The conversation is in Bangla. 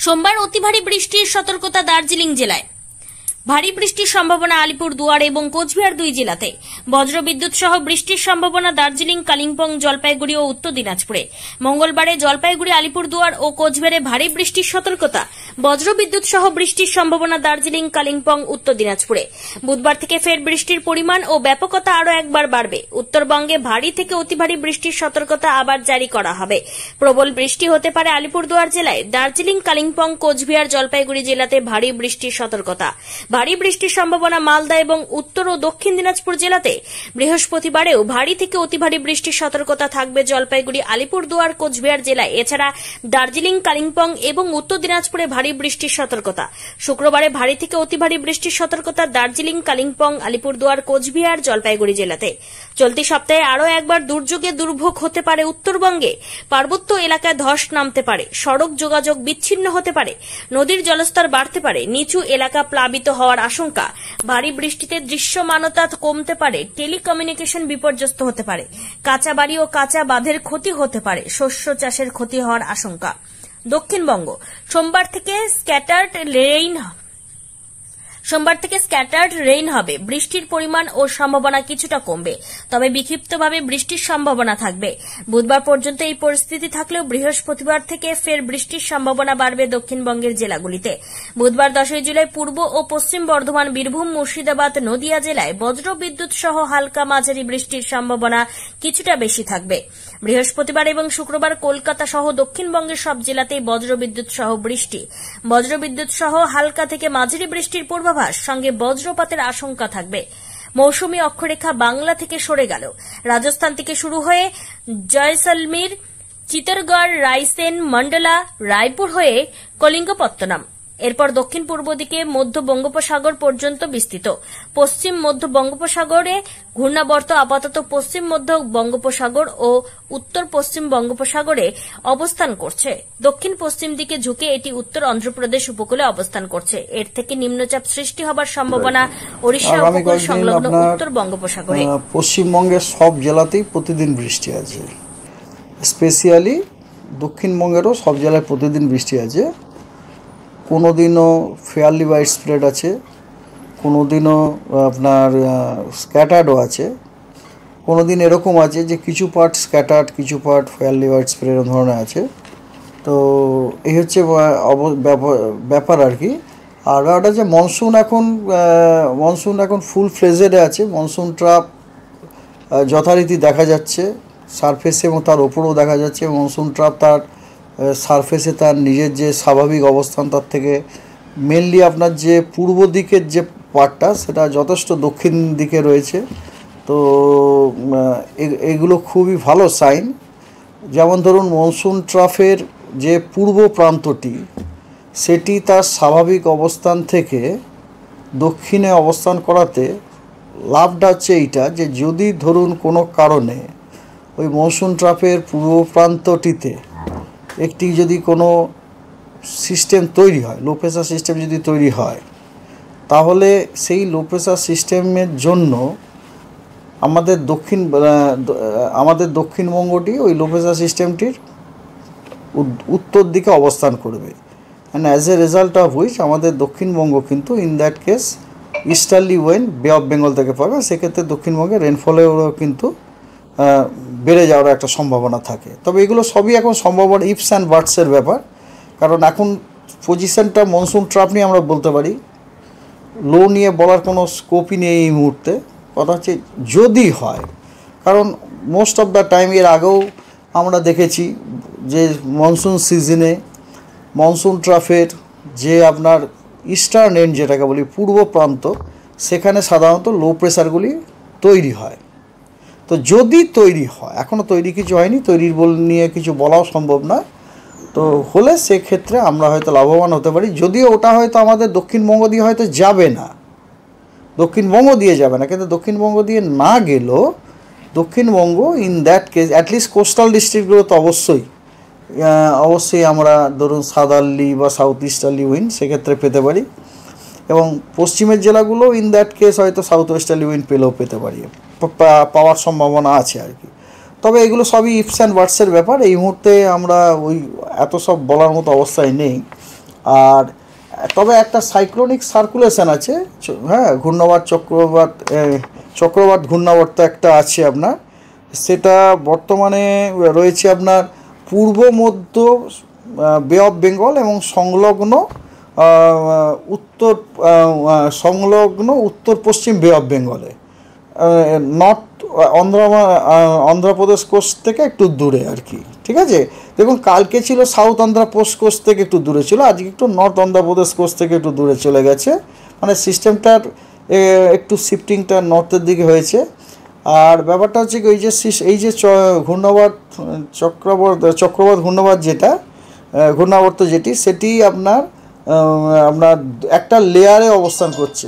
সোমবার অতি ভারী বৃষ্টির সতর্কতা দার্জিলিং জেলায়। ভারী বৃষ্টির সম্ভাবনা আলিপুরদুয়ার এবং কোচবিহার দুই জেলাতে। বজ্রবিদ্যুৎ সহ বৃষ্টির সম্ভাবনা দার্জিলিং, কালিম্পং, জলপাইগুড়ি ও উত্তর দিনাজপুরে। মঙ্গলবারে জলপাইগুড়ি, আলিপুরদুয়ার ও কোচবিহারে ভারী বৃষ্টির সতর্কতা। বজ্রবিদ্যুৎ সহ বৃষ্টির সম্ভাবনা দার্জিলিং, কালিম্পং, উত্তর দিনাজপুরে। বুধবার থেকে ফের বৃষ্টির পরিমাণ ও ব্যাপকতা আরও একবার বাড়বে। উত্তরবঙ্গে ভারী থেকে অতি ভারী বৃষ্টির সতর্কতা আবার জারি করা হবে। প্রবল বৃষ্টি হতে পারে আলিপুরদুয়ার জেলায়। দার্জিলিং, কালিম্পং, কোচবিহার, জলপাইগুড়ি জেলাতে ভারী বৃষ্টির সতর্কতা। ভারী বৃষ্টির সম্ভাবনা মালদা এবং উত্তর ও দক্ষিণ দিনাজপুর জেলাতে। বৃহস্পতিবারেও ভারী থেকে অতি ভারী বৃষ্টির সতর্কতা থাকবে জলপাইগুড়ি, আলিপুরদুয়ার, কোচবিহার জেলায়। এছাড়া দার্জিলিং, কালিম্পং এবং উত্তর দিনাজপুরে ভারী বৃষ্টির সতর্কতা। শুক্রবারে ভারী থেকে অতি ভারী বৃষ্টির সতর্কতা দার্জিলিং, কালিম্পং, আলিপুরদুয়ার, কোচবিহার, জলপাইগুড়ি জেলাতে। চলতি সপ্তাহে আরও একবার দুর্যোগে দুর্ভোগ হতে পারে উত্তরবঙ্গে। পার্বত্য এলাকায় ধস নামতে পারে, সড়ক যোগাযোগ বিচ্ছিন্ন হতে পারে, নদীর জলস্তর বাড়তে পারে, নিচু এলাকা প্লাবিত হওয়ার আশঙ্কা। ভারী বৃষ্টিতে দৃশ্যমানতা কমতে পারে, টেলিকমিউনিকেশন বিপর্যস্ত হতে পারে, কাঁচা বাড়ি ও কাঁচা বাঁধের ক্ষতি হতে পারে, শস্য চাষের ক্ষতি হওয়ার আশঙ্কা। দক্ষিণবঙ্গ সোমবার থেকে স্ক্যাটার্ড রেইন হবে। বৃষ্টির পরিমাণ ও সম্ভাবনা কিছুটা কমবে, তবে বিক্ষিপ্তভাবে বৃষ্টির সম্ভাবনা থাকবে। বুধবার পর্যন্ত এই পরিস্থিতি থাকলেও বৃহস্পতিবার থেকে ফের বৃষ্টির সম্ভাবনা বাড়বে দক্ষিণবঙ্গের জেলাগুলিতে। বুধবার 10 জুলাই পূর্ব ও পশ্চিম বর্ধমান, বীরভূম, মুর্শিদাবাদ, নদিয়া জেলায় বজ্রবিদ্যুৎ সহ হালকা মাঝারি বৃষ্টির সম্ভাবনা কিছুটা বেশি থাকবে। বৃহস্পতিবার এবং শুক্রবার কলকাতা সহ দক্ষিণবঙ্গের সব জেলাতেই বজ্রবিদ্যুৎ সহ বৃষ্টি। বজ্রবিদ্যুৎ সহ হালকা থেকে মাঝারি বৃষ্টির পূর্বাভাস, সঙ্গে বজ্রপাতের আশঙ্কা থাকবে। মৌসুমী অক্ষরেখা বাংলা থেকে সরে গেল। রাজস্থান থেকে শুরু হয়ে জয়সলমীর, চিত্তরগড়, রায়সেন, মন্ডলা, রায়পুর হয়ে কলিঙ্গপত্তনম, এরপর দক্ষিণ পূর্ব দিকে মধ্য বঙ্গোপসাগর পর্যন্ত বিস্তৃত। পশ্চিম মধ্য বঙ্গোপসাগরে ঘূর্ণাবর্ত আপাতত পশ্চিম মধ্য বঙ্গোপসাগর ও উত্তর পশ্চিম বঙ্গোপসাগরে অবস্থান করছে। দক্ষিণ পশ্চিম দিকে ঝুঁকে এটি উত্তর অন্ধ্রপ্রদেশ উপকূলে অবস্থান করছে। এর থেকে নিম্নচাপ সৃষ্টি হবার সম্ভাবনা ওড়িশা উপকূল সংলগ্ন উত্তর বঙ্গোপসাগরে। পশ্চিমবঙ্গের সব জেলাতেই প্রতিদিন বৃষ্টি আছে, স্পেশালি দক্ষিণবঙ্গেরও সব জেলায় প্রতিদিন বৃষ্টি আছে। কোনো দিনও ফেয়ারলি ওয়াইড স্প্রেড আছে, কোনো দিনও আপনার স্ক্যাটার্ডও আছে, কোনো দিন এরকম আছে যে কিছু পার্ট স্ক্যাটার্ড, কিছু পার্ট ফেয়ারলি ওয়াইড স্প্রেড ধরনের আছে। তো এই হচ্ছে ব্যাপার আর কি। আর একটা যে মনসুন এখন ফুল ফ্লেজেডে আছে। মনসুন ট্রাপ যথারীতি দেখা যাচ্ছে সারফেসে এবং তার ওপরেও দেখা যাচ্ছে। মনসুন ট্রাপ তার সারফেসে তার নিজের যে স্বাভাবিক অবস্থান তার থেকে মেনলি আপনার যে পূর্ব দিকের যে পার্টটা সেটা যথেষ্ট দক্ষিণ দিকে রয়েছে। তো এগুলো খুবই ভালো সাইন। যেমন ধরুন মনসুন ট্রাফের যে পূর্ব প্রান্তটি সেটি তার স্বাভাবিক অবস্থান থেকে দক্ষিণে অবস্থান করাতে লাভটা হচ্ছে এইটা যে যদি ধরুন কোনো কারণে ওই মনসুন ট্রাফের পূর্ব প্রান্তটিতে একটি যদি কোনো সিস্টেম তৈরি হয়, লো প্রেসার সিস্টেম যদি তৈরি হয়, তাহলে সেই লো প্রেসার সিস্টেমের জন্য আমাদের দক্ষিণবঙ্গটি ওই লো প্রেসার সিস্টেমটির উত্তর দিকে অবস্থান করবে। And as a result of which আমাদের দক্ষিণবঙ্গ কিন্তু in that case easterly wind Bay of Bengal থেকে পাবে। সেক্ষেত্রে দক্ষিণবঙ্গে রেনফলেও কিন্তু বেড়ে যাওয়ার একটা সম্ভাবনা থাকে। তবে এগুলো সবই এখন সম্ভাবনা ইফস অ্যান্ড বাটসের ব্যাপার, কারণ এখন পজিশনটা মনসুন ট্রাপ নিয়ে আমরা বলতে পারি, লো নিয়ে বলার কোনো স্কোপই নেই এই মুহূর্তে। কথা হচ্ছে যদি হয়, কারণ মোস্ট অফ দ্য টাইম এর আগেও আমরা দেখেছি যে মনসুন সিজনে মনসুন ট্রাফের যে আপনার ইস্টার্ন এন্ড যেটাকে বলি পূর্ব প্রান্ত, সেখানে সাধারণত লো প্রেসারগুলি তৈরি হয়। তো যদি তৈরি হয়, এখনও তৈরি কিছু হয়নি, তৈরির নিয়ে কিছু বলাও সম্ভব নয়, তো হলে সেক্ষেত্রে আমরা হয়তো লাভবান হতে পারি। যদিও ওটা হয়তো আমাদের দক্ষিণবঙ্গ দিয়ে হয়তো যাবে না, কিন্তু দক্ষিণবঙ্গ দিয়ে না গেলেও Dakshinbanga in that case at least coastal ডিস্ট্রিক্টগুলো তো অবশ্যই আমরা ধরুন সাদার্লি বা সাউথ ইস্টার্লি উইন্ড সেক্ষেত্রে পেতে পারি, এবং পশ্চিমের জেলাগুলো ইন দ্যাট কেস হয়তো সাউথ ওয়েস্টার্লি উইন্ড পেতে পারি, পাওয়ার সম্ভাবনা আছে আর কি। তবে এগুলো সবই ইফস অ্যান্ড বাটসের ব্যাপার। এই মুহূর্তে আমরা ওই এত সব বলার মতো অবস্থায় নেই। আর তবে একটা সাইক্লোনিক সার্কুলেশন আছে, হ্যাঁ, চক্রবাত ঘূর্ণাবর্ত একটা আছে আপনার, সেটা বর্তমানে রয়েছে আপনার পূর্ব মধ্য বে অফ বেঙ্গল এবং উত্তর পশ্চিম বে অফ বেঙ্গলে, নর্থ অন্ধ্রপ্রদেশ কোস্ট থেকে একটু দূরে আর কি। ঠিক আছে, দেখুন কালকে ছিল সাউথ অন্ধ্রপ্রদেশ কোস্ট থেকে একটু দূরে ছিল, আজকে একটু নর্থ অন্ধ্রপ্রদেশ কোস্ট থেকে একটু দূরে চলে গেছে, মানে সিস্টেমটার একটু শিফটিংটা নর্থের দিকে হয়েছে। আর ব্যাপারটা হচ্ছে কি, এই যে চক্রবাত ঘূর্ণাবর্ত যেটি, সেটি আপনার একটা লেয়ারে অবস্থান করছে।